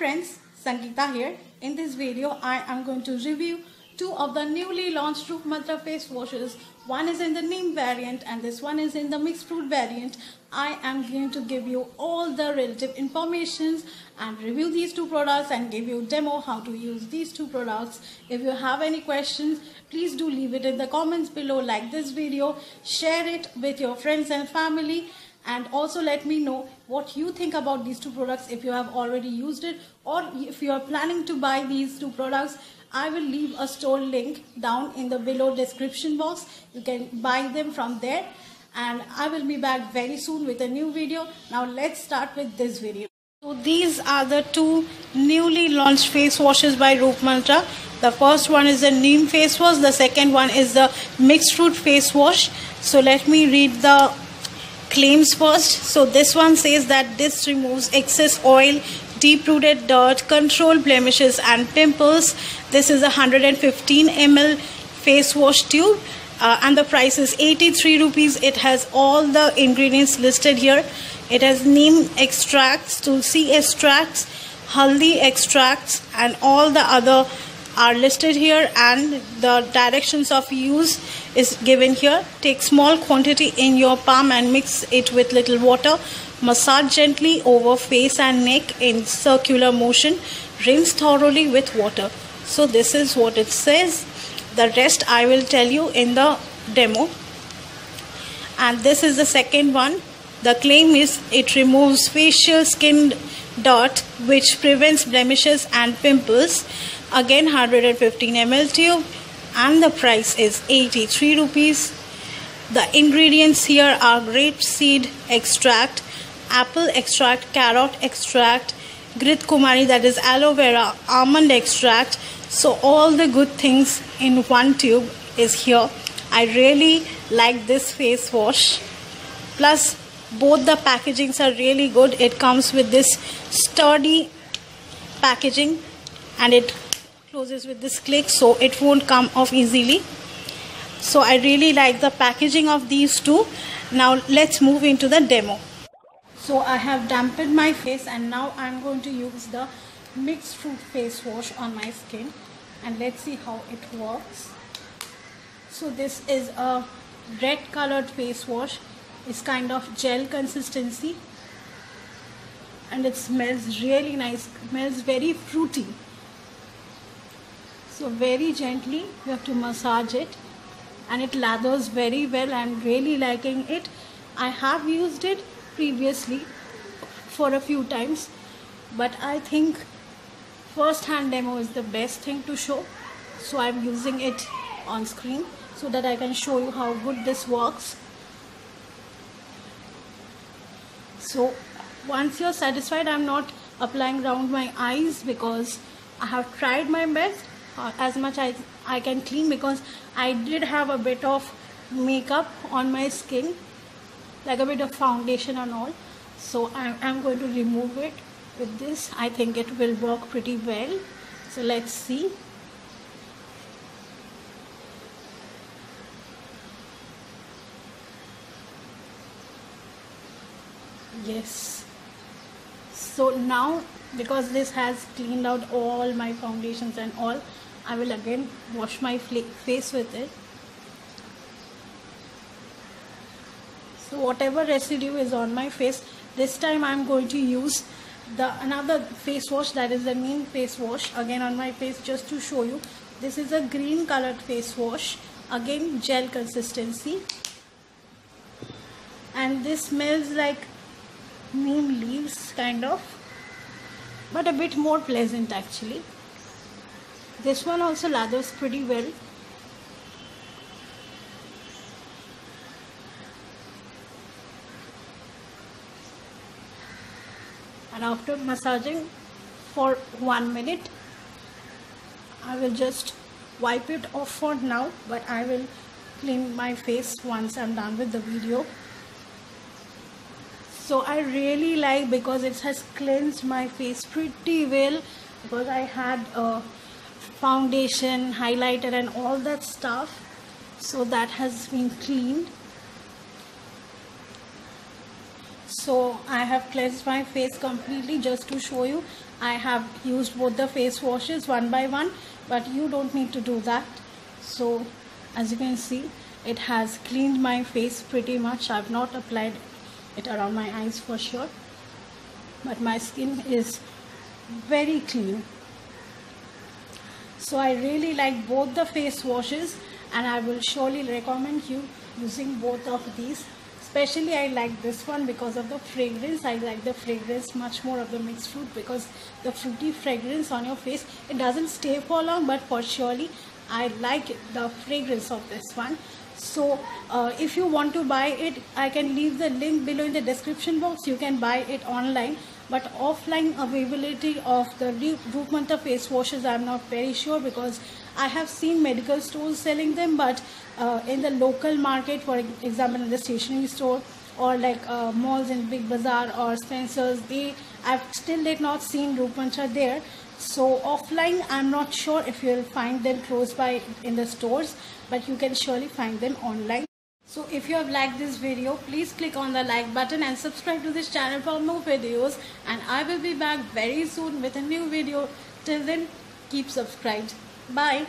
friends, Sangeeta here. In this video, I am going to review two of the newly launched Roop Mantra face washes. One is in the neem variant and this one is in the mixed fruit variant. I am going to give you all the relative information and review these two products and give you a demo how to use these two products. If you have any questions, please do leave it in the comments below. Like this video, share it with your friends and family. And also let me know what you think about these two products if you have already used it or if you are planning to buy these two products. I will leave a store link down in the below description box. You can buy them from there and I will be back very soon with a new video. Now let's start with this video. So these are the two newly launched face washes by Roop Mantra. The first one is the neem face wash. The second one is the mixed fruit face wash. So let me read the claims first. So this one says that this removes excess oil, deep-rooted dirt, control blemishes and pimples. This is a 115 ml face wash tube and the price is 83 rupees. It has all the ingredients listed here. It has neem extracts, tulsi extracts, haldi extracts and all the other are listed here, and the directions of use is given here. Take small quantity in your palm and mix it with little water. Massage gently over face and neck in circular motion. Rinse thoroughly with water. So this is what it says. The rest I will tell you in the demo. And this is the second one. The claim is it removes facial skin dirt which prevents blemishes and pimples. Again 115 ml tube and the price is 83 rupees. The ingredients here are grapeseed extract, apple extract, carrot extract, Grit Kumari, that is aloe vera, almond extract. So all the good things in one tube is here. I really like this face wash. Plus both the packagings are really good. It comes with this sturdy packaging and it closes with this click so it won't come off easily. So I really like the packaging of these two. Now let's move into the demo. So I have dampened my face and now I'm going to use the mixed fruit face wash on my skin and let's see how it works. So this is a red colored face wash. It's kind of gel consistency and it smells really nice. It smells very fruity. So very gently you have to massage it and it lathers very well. I'm really liking it. I have used it previously for a few times, but I think first hand demo is the best thing to show. So I'm using it on screen so that I can show you how good this works. So once you're satisfied, I'm not applying around my eyes because I have tried my best as much as I can clean because I did have a bit of makeup on my skin, like a bit of foundation and all. So I'm going to remove it with this. I think it will work pretty well. So let's see. Yes. So now because this has cleaned out all my foundations and all, I will again wash my face with it. So whatever residue is on my face, this time I'm going to use another face wash, that is the neem face wash, again on my face just to show you. This is a green colored face wash, again gel consistency, and this smells like neem leaves kind of, but a bit more pleasant actually. This one also lathers pretty well. And after massaging for 1 minute, I will just wipe it off for now, but I will clean my face once I'm done with the video. So I really like because it has cleansed my face pretty well, because I had foundation, highlighter and all that stuff, so that has been cleaned. So I have cleansed my face completely just to show you. I have used both the face washes one by one, but you don't need to do that. So as you can see, it has cleaned my face pretty much. I've not applied it around my eyes for sure, but my skin is very clean. So I really like both the face washes, and I will surely recommend you using both of these. Especially I like this one because of the fragrance. I like the fragrance much more of the mixed fruit, because the fruity fragrance on your face, it doesn't stay for long, but for surely I like the fragrance of this one. So if you want to buy it, I can leave the link below in the description box. You can buy it online, but offline availability of the Roop Mantra face washes, I'm not very sure, because I have seen medical stores selling them, but in the local market, for example in the stationery store or like malls in Big Bazaar or Spencer's, I've still did not seen Roop Mantra there. So offline, I'm not sure if you'll find them close by in the stores, but you can surely find them online. So if you have liked this video, please click on the like button and subscribe to this channel for more videos, and I will be back very soon with a new video. Till then, keep subscribed. Bye.